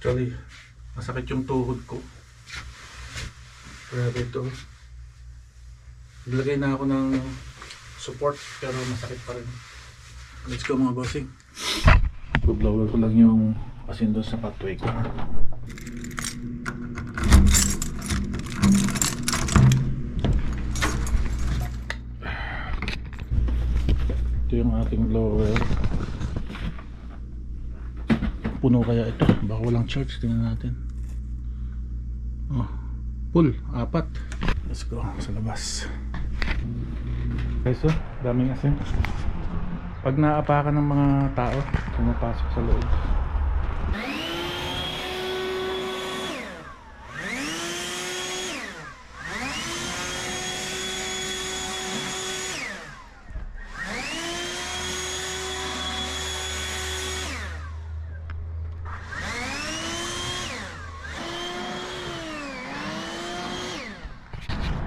Actually, masakit yung tuhod ko. Grabe ito. Naglagay na ako ng support pero masakit pa rin. Let's go mga bossing. Blower ko lang yung asin doon sa pathway ko. Ito yung ating blower. Puno kaya ito? Baka walang charge. Tingnan natin. Oh, full, 4. Let's go sa labas. Okay, so daming asin. Pag naapakan ng mga tao, pumapasok sa loob.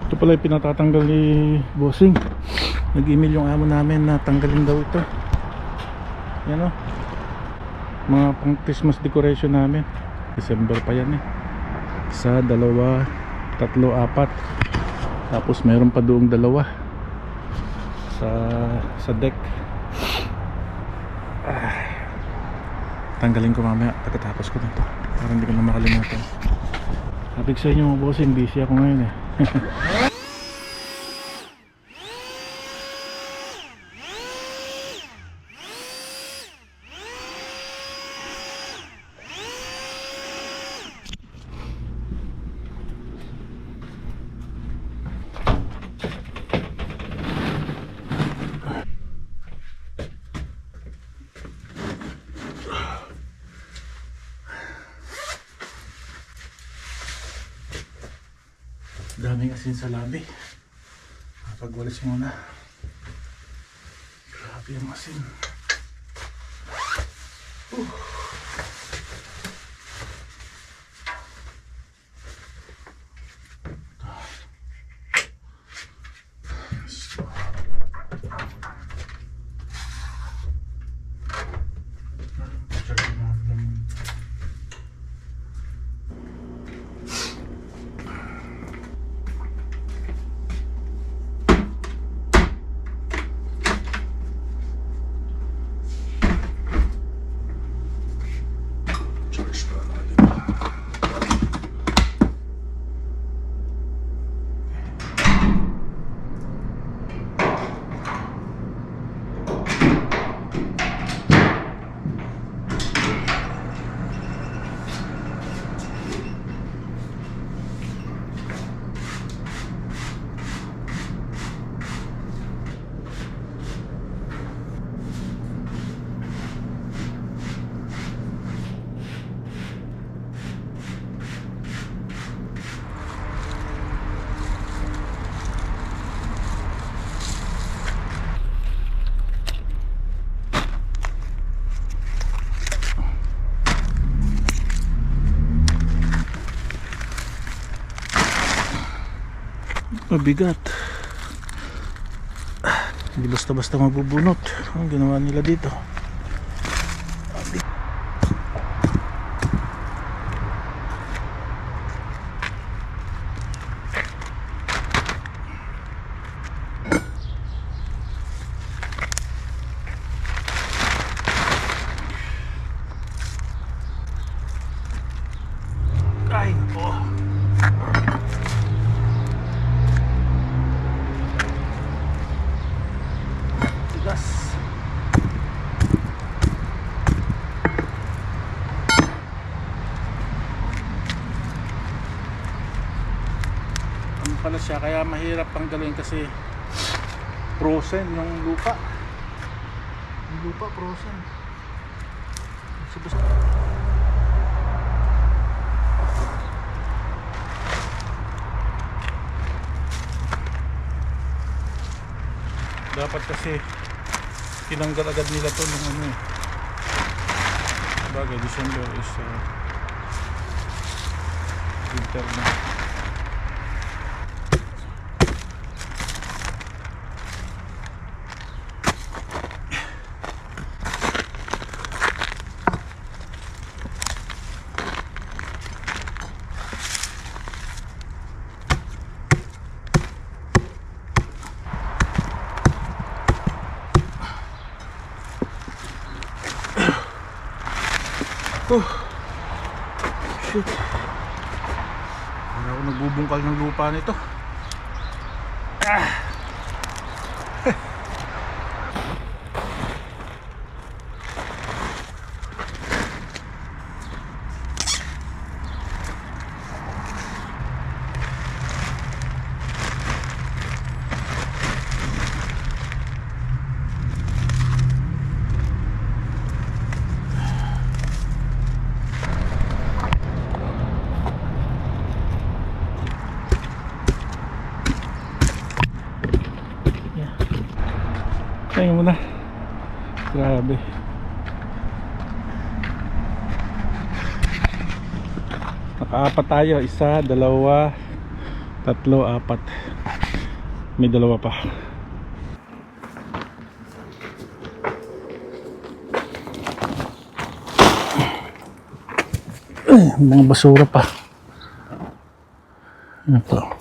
Ito pala yung pinatatanggal ni Bossing. Nag-email yung amo namin na tanggalin daw ito. Yan o, mga pang Christmas decoration namin. December pa yan eh. 1, 2, 3, 4. Tapos mayroon pa doong 2 sa deck. Tanggalin ko mamaya pagkatapos ko nito para hindi ko na makalimutan. Sabi ko sa inyo mga Bossing, busy ako ngayon eh. Daming asin sa labi. Pagwalis muna. Grabe yung asin. Mabigat. Hindi basta-basta mabubunot. Ang ginawa nila dito. Ay, oh. Pala siya kaya mahirap tanggalin kasi frozen yung lupa. Yung lupa frozen. Dapat kasi tinanggal agad nila to nung ano eh. Bagay December is winter na. Shit. Para ako nagbubungkal ng lupa nito. Tingnan mo na. Grabe. Nakaapat tayo. Isa, dalawa, tatlo, apat. May dalawa pa. Mga basura pa. Ito.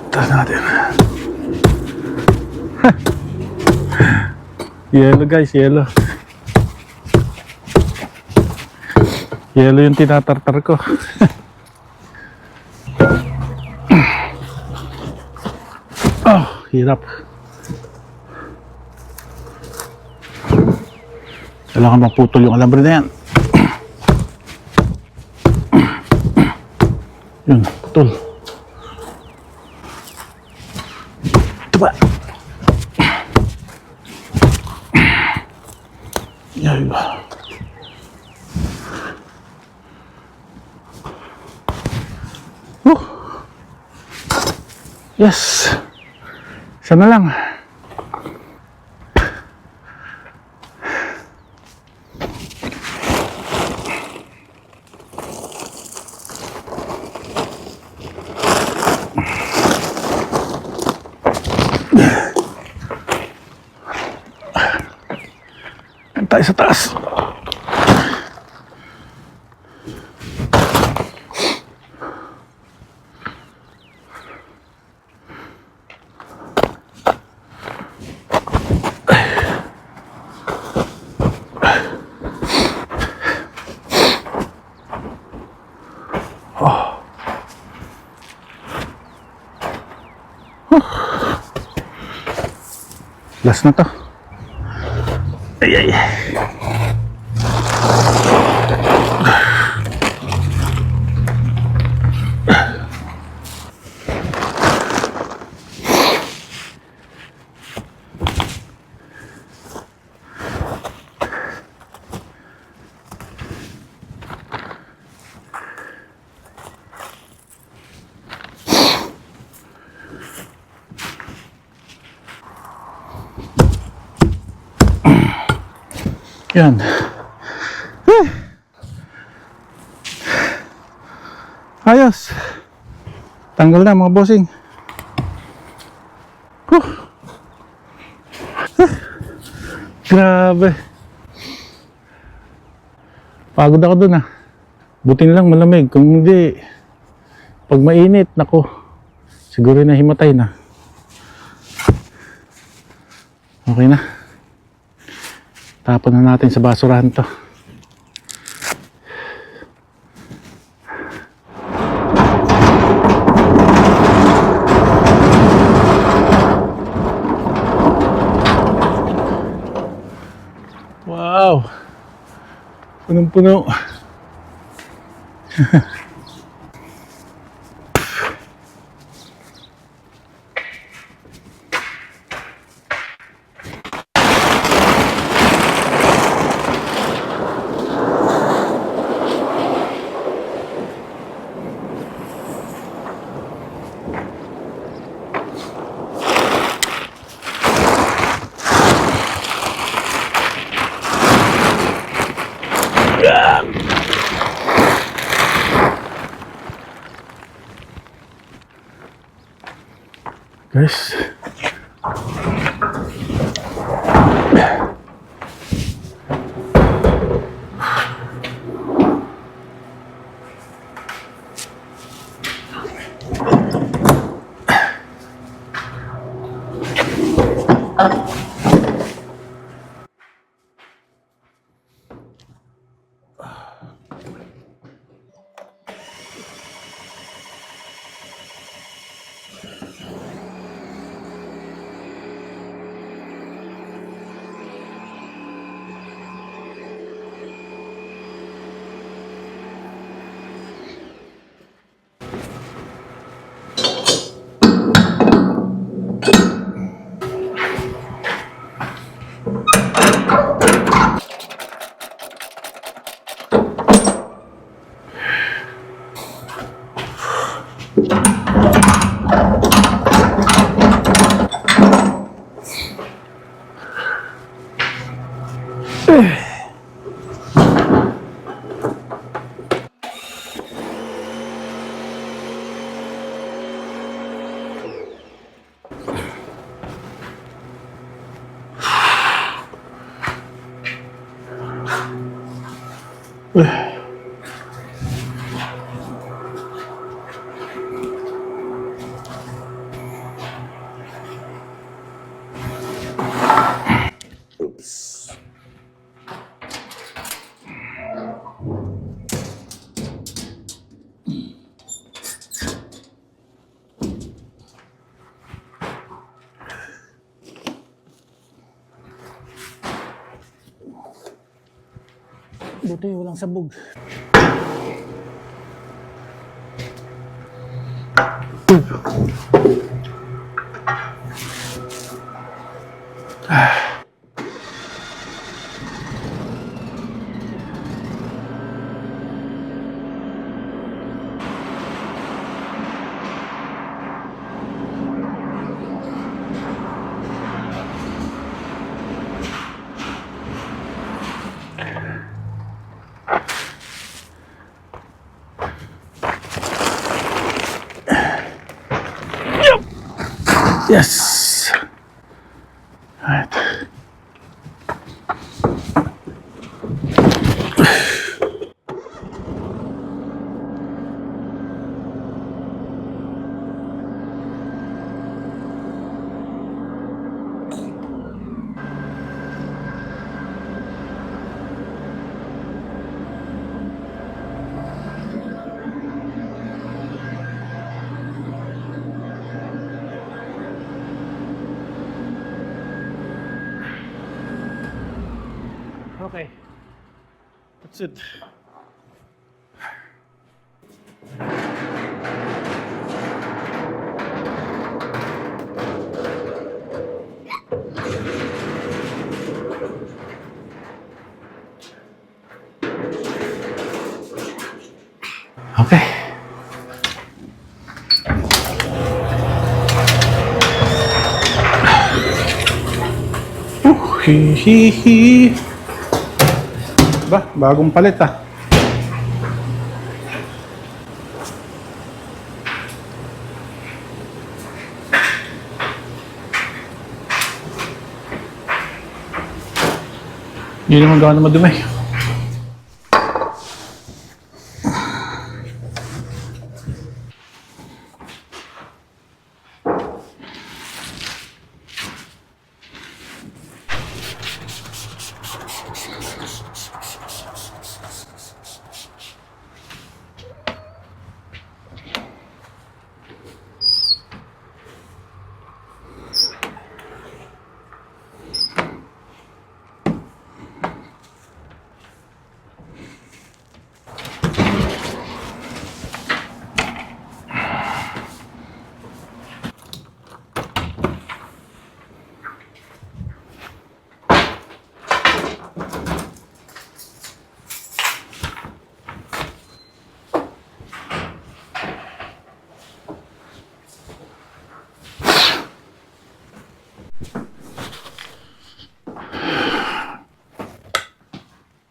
Taas natin. Yellow guys, yellow. Yellow yung tinatartar ko. Oh, hirap. Kailangan maputol yung alambre na yan. Yun, putol. Ito ba? Yan ba? Yes. Isa na lang. Tayo sa taas. Last na to. Ay. Yan. Ayos. Tanggal na mga bossing. Grabe. Pagod ako dun ah. Buti na lang malamig. Kung hindi, pag mainit, nako, siguro na himatay na. Okay na. Tapon na natin sa basurahan to. Wow! Punong-puno. Guys, Buti walang sabog. Yes! Alright. Okay. That's it. Okay. Hihihi. Ba, bagong palit ah. Hindi naman gano'n madumi.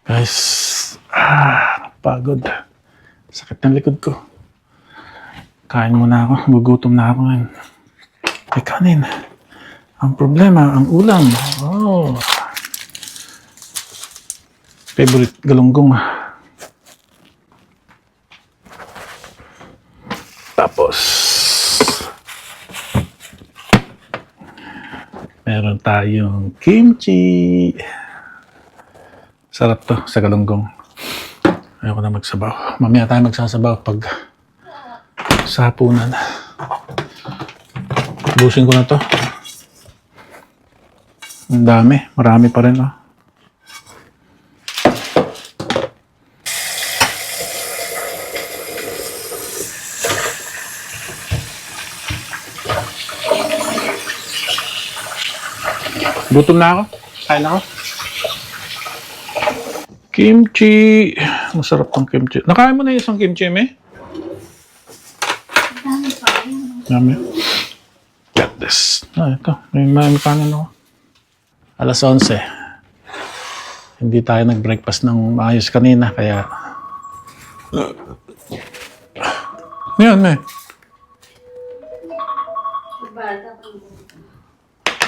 Guys, pagod. Sakit ng likod ko. Kain muna ako. Gugutom na ako ngayon. May kanin. Ang problema, ang ulam. Oh. Favorite galunggong. Tapos, Meron tayong kimchi. Sarap to sa galunggong. Ayoko na magsabaw. Mamaya tayo magsasabaw pag sa hapunan. Busin ko na to. Ang dami. Marami pa rin. Oh. Gutom na ako. Kain ako. Kimchi. Masarap tong kimchi. Nakain mo na yung isang kimchi, me? Dami. Got this. Ito. May kanin ako. Alas 11. Hindi tayo nag-breakfast ng maayos kanina, kaya... Ngayon, me.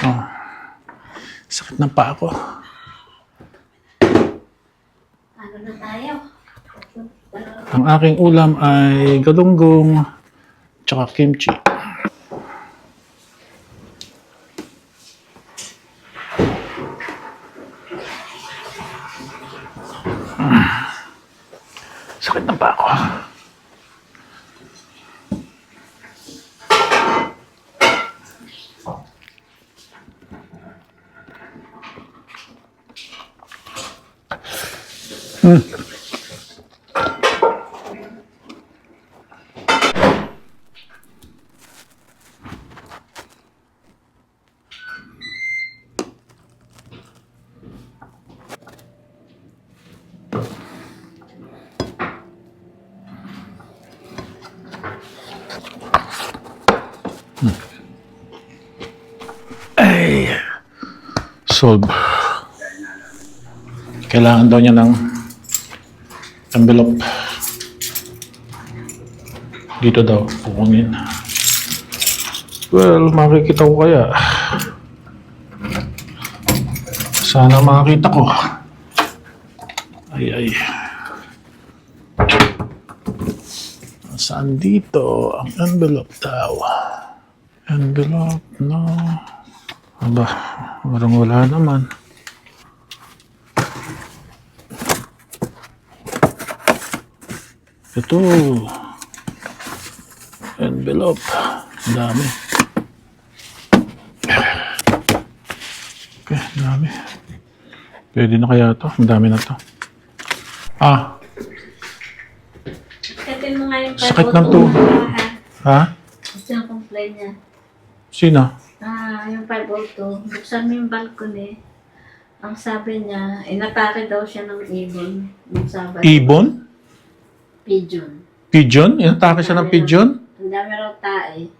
Oh. Sakit ng paa ko. Ano na tayo? Ang aking ulam ay galunggong tsaka kimchi. Sakit ng paa ko. Ay, solve. Kailangan daw niya ng envelope. Dito daw, kukunin. Well, makikita ko kaya. Sana makakita ko. Ay. Saan dito ang envelope daw? Envelope, no. Aba, parang wala naman. Ito. Envelope. Ang dami. Okay, ang dami. Pwede na kaya ito? Ang dami na ito. Ah, Katin mo nga yung sakit ng tuhod. Ha? Gusto yung complain niya. Sino? Yung 502. Buksan mo yung balcony. Ang sabi niya, inatake daw siya ng ibon. Nung Sabado. Ibon? Pigeon. Pigeon? Inatake siya ng pigeon? Ang dami raw tae.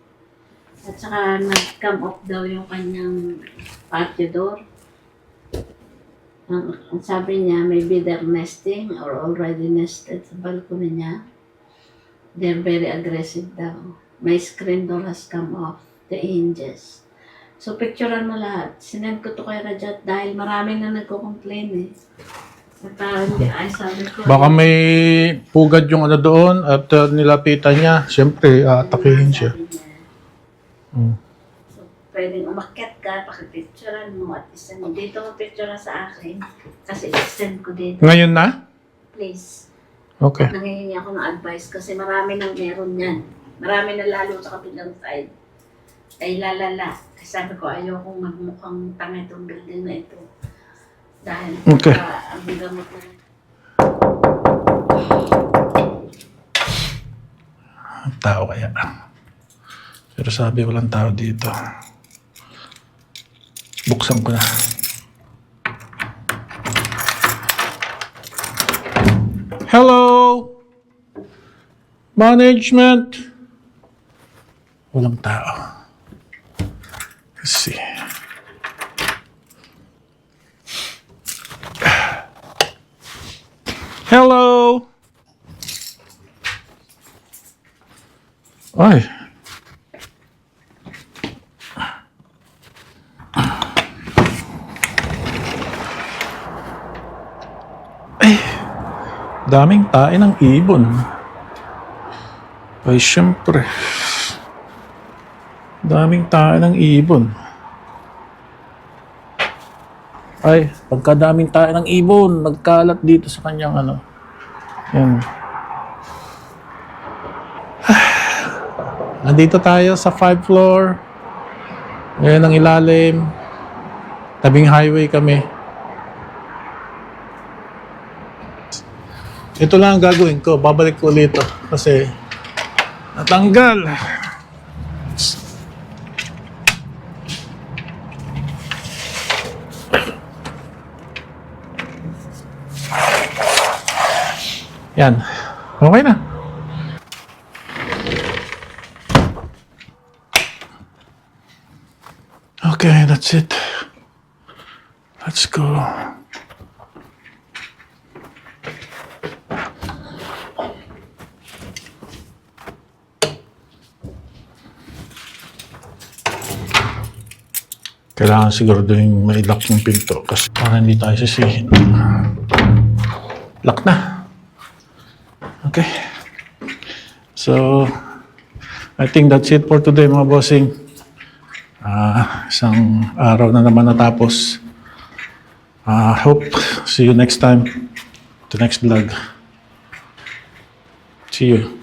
At saka nag-come off daw yung kanyang patio door. Ang sabi niya, maybe they're nesting or already nested sa balcony niya. They're very aggressive daw. My screen door has come off. The hinges. So, picturean mo lahat. Sinend ko to kay Rajat dahil marami na nagko-complain eh. At ay sabi ko. Baka may pugad yung ano doon at nilapitan niya. Siyempre, atakihin siya. Sabi niya. Hmm. So, pwedeng umakyat ka, pakipicturean mo at isend mo. Dito mo picture sa akin kasi isend ko dito. Ngayon na? Please. Okay. Nangihingi ako ng advice kasi marami nang meron yan. Marami na lalo sa kabilang side. Ay lalala. Kasi sabi ko, ayokong magmukhang tanga itong building na ito. Dahil Okay. ang gamot na Tao kaya. Pero sabi walang tao dito. Buksan ko na. Hello! Management! Walang tao. Let's see. Hello! Ay. Ay. Daming tae ng ibon. Ay, syempre. Daming tae ng ibon. Ay, pagkadaming tayo ng ibon, nagkalat dito sa kanyang ano. Yan. Nandito tayo sa 5th floor. Ngayon ang ilalim. Tabing highway kami. Ito lang ang gagawin ko. Babalik ko ulit ito. Kasi natanggal. Yan. Okay na. Okay, that's it. Let's go. Kailangan siguraduhin may lock yung pinto kasi para hindi tayo sisihin. Lock na. Okay. So, I think that's it for today mga bossing. Isang araw na naman natapos. Hope see you next time. The next vlog. See you.